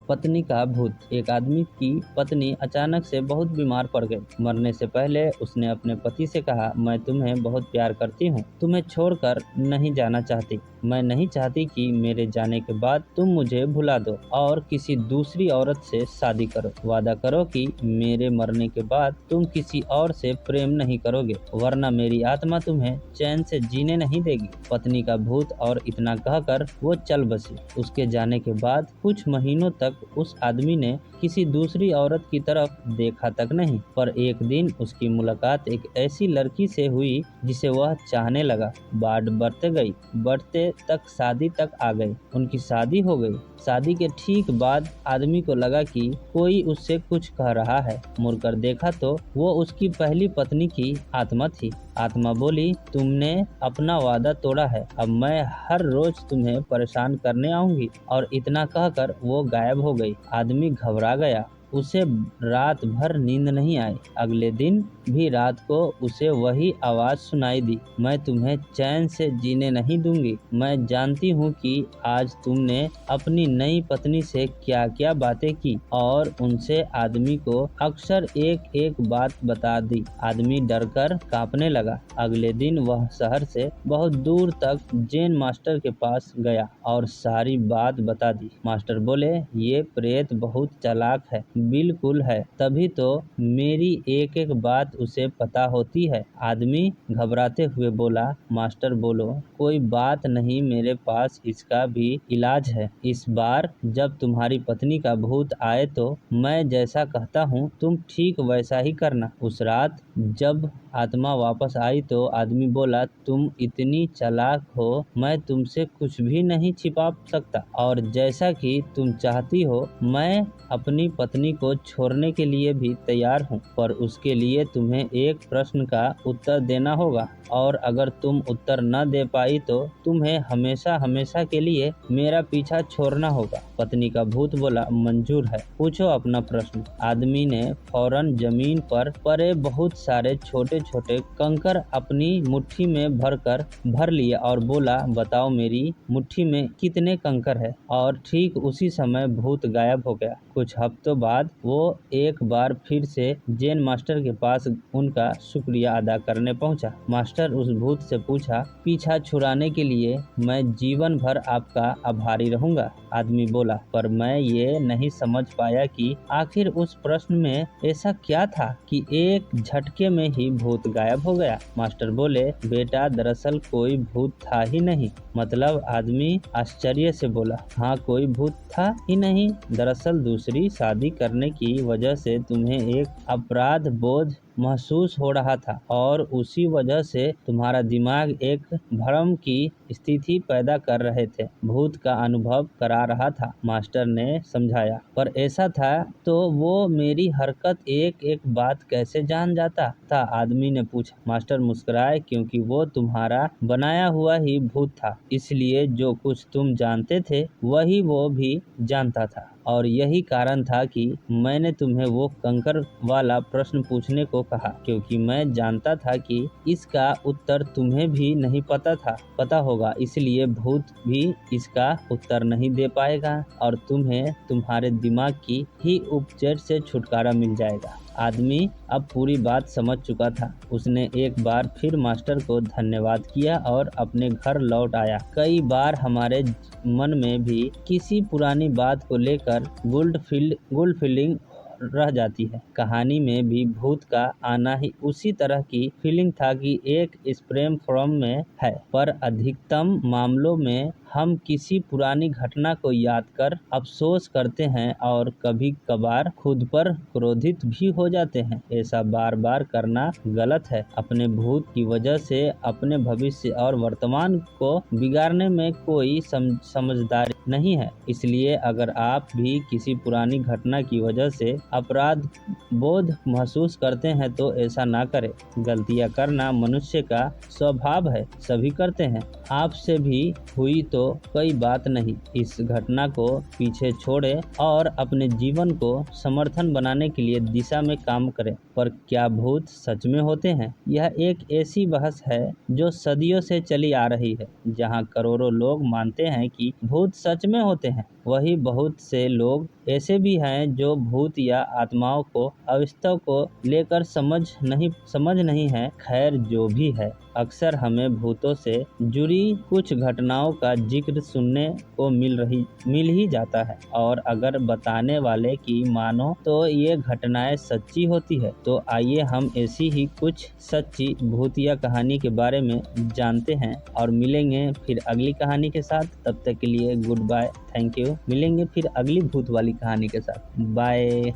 पत्नी का भूत। एक आदमी की पत्नी अचानक से बहुत बीमार पड़ गई। मरने से पहले उसने अपने पति से कहा, मैं तुम्हें बहुत प्यार करती हूँ, तुम्हें छोड़कर नहीं जाना चाहती। मैं नहीं चाहती कि मेरे जाने के बाद तुम मुझे भुला दो और किसी दूसरी औरत से शादी करो। वादा करो कि मेरे मरने के बाद तुम किसी और से प्रेम नहीं करोगे, वरना मेरी आत्मा तुम्हें चैन से जीने नहीं देगी। पत्नी का भूत और इतना कहकर वो चल बसी। उसके जाने के बाद कुछ महीनों तक उस आदमी ने किसी दूसरी औरत की तरफ देखा तक नहीं, पर एक दिन उसकी मुलाकात एक ऐसी लड़की से हुई जिसे वह चाहने लगा। बात बढ़ते गई, बढ़ते तक शादी तक आ गई। उनकी शादी हो गई। शादी के ठीक बाद आदमी को लगा कि कोई उससे कुछ कह रहा है। मुड़कर देखा तो वो उसकी पहली पत्नी की आत्मा थी। आत्मा बोली, तुमने अपना वादा तोड़ा है, अब मैं हर रोज तुम्हें परेशान करने आऊंगी। और इतना कहकर वो गायब हो गई। आदमी घबरा गया। उसे रात भर नींद नहीं आई। अगले दिन भी रात को उसे वही आवाज सुनाई दी, मैं तुम्हें चैन से जीने नहीं दूंगी। मैं जानती हूँ कि आज तुमने अपनी नई पत्नी से क्या क्या बातें की। और उनसे आदमी को अक्सर एक एक बात बता दी। आदमी डरकर कांपने लगा। अगले दिन वह शहर से बहुत दूर तक जैन मास्टर के पास गया और सारी बात बता दी। मास्टर बोले, ये प्रेत बहुत चालाक है, बिल्कुल है, तभी तो मेरी एक एक बात उसे पता होती है। आदमी घबराते हुए बोला, मास्टर बोलो, कोई बात नहीं, मेरे पास इसका भी इलाज है। इस बार जब तुम्हारी पत्नी का भूत आए तो मैं जैसा कहता हूँ तुम ठीक वैसा ही करना। उस रात जब आत्मा वापस आई तो आदमी बोला, तुम इतनी चालाक हो, मैं तुमसे कुछ भी नहीं छिपा सकता, और जैसा कि तुम चाहती हो मैं अपनी पत्नी को छोड़ने के लिए भी तैयार हूँ, पर उसके लिए तुम्हें एक प्रश्न का उत्तर देना होगा, और अगर तुम उत्तर न दे पाई तो तुम्हें हमेशा हमेशा के लिए मेरा पीछा छोड़ना होगा। पत्नी का भूत बोला, मंजूर है, पूछो अपना प्रश्न। आदमी ने फौरन जमीन पर पड़े बहुत सारे छोटे छोटे कंकर अपनी मुट्ठी में भर लिए और बोला, बताओ मेरी मुट्ठी में कितने कंकर है। और ठीक उसी समय भूत गायब हो गया। कुछ हफ्तों बाद वो एक बार फिर से जैन मास्टर के पास उनका शुक्रिया अदा करने पहुंचा। मास्टर उस भूत से पूछा, पीछा छुड़ाने के लिए मैं जीवन भर आपका आभारी रहूंगा। आदमी बोला, पर मैं ये नहीं समझ पाया कि आखिर उस प्रश्न में ऐसा क्या था कि एक झटके में ही भूत गायब हो गया। मास्टर बोले, बेटा, दरअसल कोई भूत था ही नहीं। मतलब? आदमी आश्चर्य से बोला, हाँ, कोई भूत था ही नहीं। दरअसल दूसरी शादी करने की वजह से तुम्हें एक अपराध बोध महसूस हो रहा था, और उसी वजह से तुम्हारा दिमाग एक भ्रम की स्थिति पैदा कर रहे थे, भूत का अनुभव करा रहा था। मास्टर ने समझाया, पर ऐसा था तो वो मेरी हरकत एक एक बात कैसे जान जाता था? आदमी ने पूछा। मास्टर मुस्कुराए, क्योंकि वो तुम्हारा बनाया हुआ ही भूत था, इसलिए जो कुछ तुम जानते थे वही वो भी जानता था, और यही कारण था कि मैंने तुम्हें वो कंकर वाला प्रश्न पूछने को कहा, क्योंकि मैं जानता था कि इसका उत्तर तुम्हें भी नहीं पता होगा, इसलिए भूत भी इसका उत्तर नहीं दे पाएगा और तुम्हें तुम्हारे दिमाग की ही उपचर से छुटकारा मिल जाएगा। आदमी अब पूरी बात समझ चुका था। उसने एक बार फिर मास्टर को धन्यवाद किया और अपने घर लौट आया। कई बार हमारे मन में भी किसी पुरानी बात को लेकर गुड फीलिंग रह जाती है। कहानी में भी भूत का आना ही उसी तरह की फीलिंग था कि एक प्रेम फॉर्म में है, पर अधिकतम मामलों में हम किसी पुरानी घटना को याद कर अफसोस करते हैं और कभी कभार खुद पर क्रोधित भी हो जाते हैं। ऐसा बार बार करना गलत है। अपने भूत की वजह से अपने भविष्य और वर्तमान को बिगाड़ने में कोई समझदारी नहीं है। इसलिए अगर आप भी किसी पुरानी घटना की वजह से अपराध बोध महसूस करते हैं तो ऐसा ना करें। गलतियां करना मनुष्य का स्वभाव है, सभी करते हैं। आपसे भी हुई तो तो कोई बात नहीं, इस घटना को पीछे छोड़े और अपने जीवन को समर्थन बनाने के लिए दिशा में काम करें। पर क्या भूत सच में होते हैं? यह एक ऐसी बहस है जो सदियों से चली आ रही है। जहां करोड़ों लोग मानते हैं कि भूत सच में होते हैं, वहीं बहुत से लोग ऐसे भी हैं जो भूत या आत्माओं को अवस्था को लेकर समझ नहीं है। खैर, जो भी है, अक्सर हमें भूतों से जुड़ी कुछ घटनाओं का जिक्र सुनने को मिल ही जाता है, और अगर बताने वाले की मानो तो ये घटनाएं सच्ची होती है। तो आइए हम ऐसी ही कुछ सच्ची भूतिया कहानी के बारे में जानते हैं और मिलेंगे फिर अगली कहानी के साथ। तब तक के लिए गुड बाय, थैंक यू। मिलेंगे फिर अगली भूत वाली कहानी के साथ। बाय।